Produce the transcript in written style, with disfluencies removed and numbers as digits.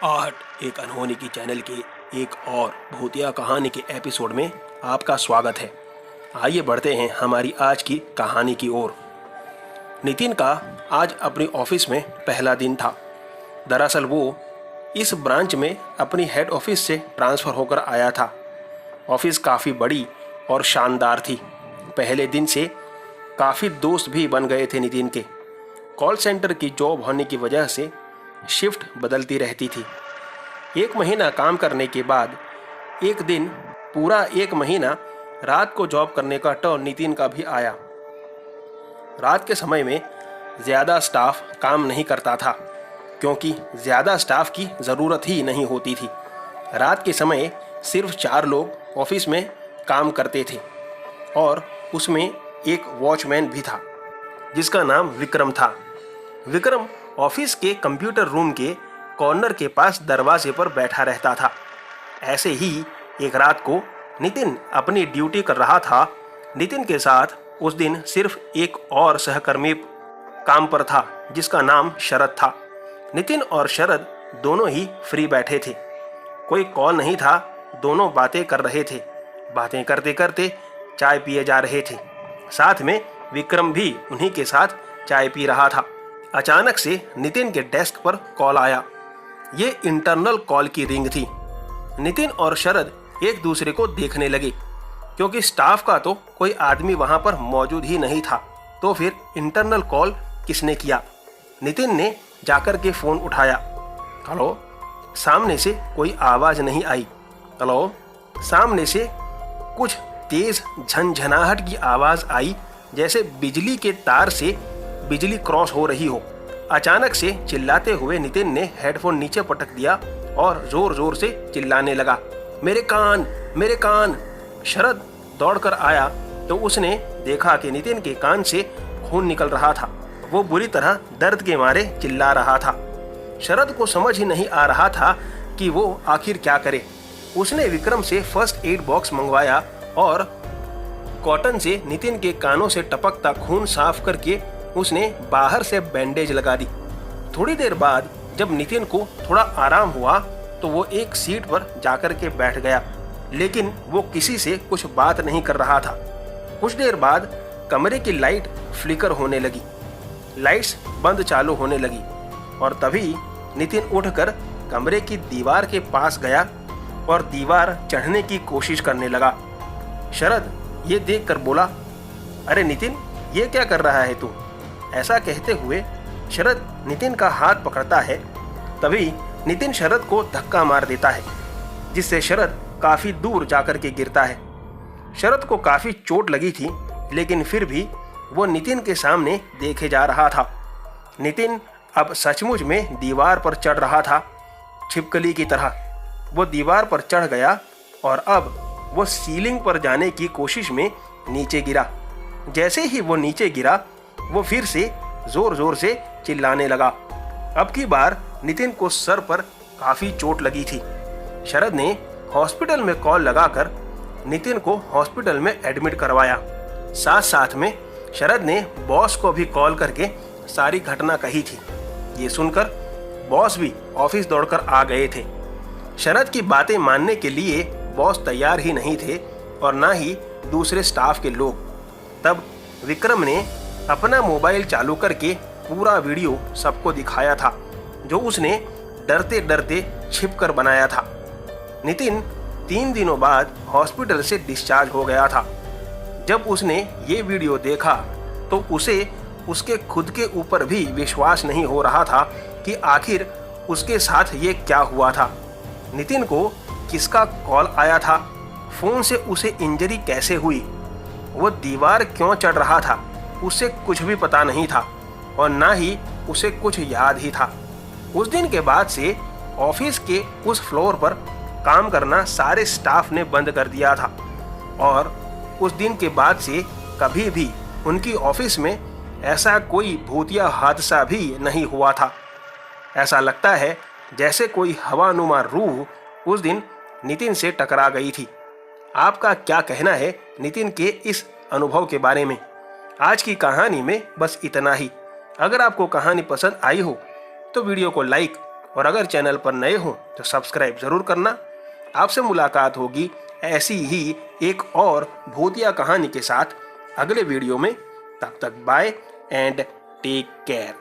आहट एक अनहोनी की चैनल के एक और भूतिया कहानी के एपिसोड में आपका स्वागत है। आइए बढ़ते हैं हमारी आज की कहानी की ओर। नितिन का आज अपनी ऑफिस में पहला दिन था। दरअसल वो इस ब्रांच में अपनी हेड ऑफिस से ट्रांसफ़र होकर आया था। ऑफिस काफ़ी बड़ी और शानदार थी। पहले दिन से काफ़ी दोस्त भी बन गए थे नितिन के। कॉल सेंटर की जॉब होने की वजह से शिफ्ट बदलती रहती थी। 1 महीना काम करने के बाद एक दिन पूरा 1 महीना रात को जॉब करने का टर्न नितिन का भी आया। रात के समय में ज़्यादा स्टाफ काम नहीं करता था क्योंकि ज़्यादा स्टाफ की ज़रूरत ही नहीं होती थी। रात के समय सिर्फ 4 लोग ऑफिस में काम करते थे और उसमें एक वॉचमैन भी था जिसका नाम विक्रम था। विक्रम ऑफिस के कंप्यूटर रूम के कॉर्नर के पास दरवाजे पर बैठा रहता था। ऐसे ही एक रात को नितिन अपनी ड्यूटी कर रहा था। नितिन के साथ उस दिन सिर्फ एक और सहकर्मी काम पर था जिसका नाम शरद था। नितिन और शरद दोनों ही फ्री बैठे थे। कोई कॉल नहीं था, दोनों बातें कर रहे थे। बातें करते करते चाय पिए जा रहे थे। साथ में विक्रम भी उन्हीं के साथ चाय पी रहा था। अचानक से नितिन के डेस्क पर कॉल आया। ये इंटरनल कॉल की रिंग थी। नितिन और शरद एक दूसरे को देखने लगे क्योंकि स्टाफ का तो कोई आदमी वहां पर मौजूद ही नहीं था। तो फिर इंटरनल कॉल किसने किया? नितिन ने जाकर के फ़ोन उठाया। हेलो। सामने से कोई आवाज़ नहीं आई। हेलो। सामने से कुछ तेज़ झनझनाहट की आवाज़ आई, जैसे बिजली के तार से बिजली क्रॉस हो रही हो। अचानक से चिल्लाते हुए नितिन ने हेडफोन नीचे पटक दिया और जोर जोर से चिल्लाने लगा, मेरे कान, मेरे कान। शरद दौड़कर आया तो उसने देखा कि नितिन के कान से खून निकल रहा था। वो बुरी तरह दर्द के मारे चिल्ला रहा था। शरद को समझ ही नहीं आ रहा था कि वो आखिर क्या करे। उसने विक्रम से फर्स्ट एड बॉक्स मंगवाया और कॉटन से नितिन के कानों से टपकता खून साफ करके उसने बाहर से बैंडेज लगा दी। थोड़ी देर बाद जब नितिन को थोड़ा आराम हुआ तो वो एक सीट पर जाकर के बैठ गया, लेकिन वो किसी से कुछ बात नहीं कर रहा था। कुछ देर बाद कमरे की लाइट फ्लिकर होने लगी, लाइट्स बंद चालू होने लगी और तभी नितिन उठकर कमरे की दीवार के पास गया और दीवार चढ़ने की कोशिश करने लगा। शरद ये देखकर बोला, अरे नितिन, ये क्या कर रहा है तू? ऐसा कहते हुए शरद नितिन का हाथ पकड़ता है। तभी नितिन शरद को धक्का मार देता है जिससे शरद काफ़ी दूर जाकर के गिरता है। शरद को काफ़ी चोट लगी थी, लेकिन फिर भी वो नितिन के सामने देखे जा रहा था। नितिन अब सचमुच में दीवार पर चढ़ रहा था, छिपकली की तरह। वो दीवार पर चढ़ गया और अब वो सीलिंग पर जाने की कोशिश में नीचे गिरा। जैसे ही वो नीचे गिरा वो फिर से जोर जोर से चिल्लाने लगा। अब की बार नितिन को सर पर काफ़ी चोट लगी थी। शरद ने हॉस्पिटल में कॉल लगाकर नितिन को हॉस्पिटल में एडमिट करवाया। साथ साथ में शरद ने बॉस को भी कॉल करके सारी घटना कही थी। ये सुनकर बॉस भी ऑफिस दौड़कर आ गए थे। शरद की बातें मानने के लिए बॉस तैयार ही नहीं थे और ना ही दूसरे स्टाफ के लोग। तब विक्रम ने अपना मोबाइल चालू करके पूरा वीडियो सबको दिखाया था जो उसने डरते डरते छिपकर बनाया था। नितिन 3 दिनों बाद हॉस्पिटल से डिस्चार्ज हो गया था। जब उसने ये वीडियो देखा तो उसे उसके खुद के ऊपर भी विश्वास नहीं हो रहा था कि आखिर उसके साथ ये क्या हुआ था। नितिन को किसका कॉल आया था? फ़ोन से उसे इंजरी कैसे हुई? वो दीवार क्यों चढ़ रहा था? उसे कुछ भी पता नहीं था और ना ही उसे कुछ याद ही था। उस दिन के बाद से ऑफिस के उस फ्लोर पर काम करना सारे स्टाफ ने बंद कर दिया था और उस दिन के बाद से कभी भी उनकी ऑफिस में ऐसा कोई भूतिया हादसा भी नहीं हुआ था। ऐसा लगता है जैसे कोई हवानुमा रूह उस दिन नितिन से टकरा गई थी। आपका क्या कहना है नितिन के इस अनुभव के बारे में? आज की कहानी में बस इतना ही। अगर आपको कहानी पसंद आई हो तो वीडियो को लाइक और अगर चैनल पर नए हो तो सब्सक्राइब ज़रूर करना। आपसे मुलाकात होगी ऐसी ही एक और भूतिया कहानी के साथ अगले वीडियो में। तब तक बाय एंड टेक केयर।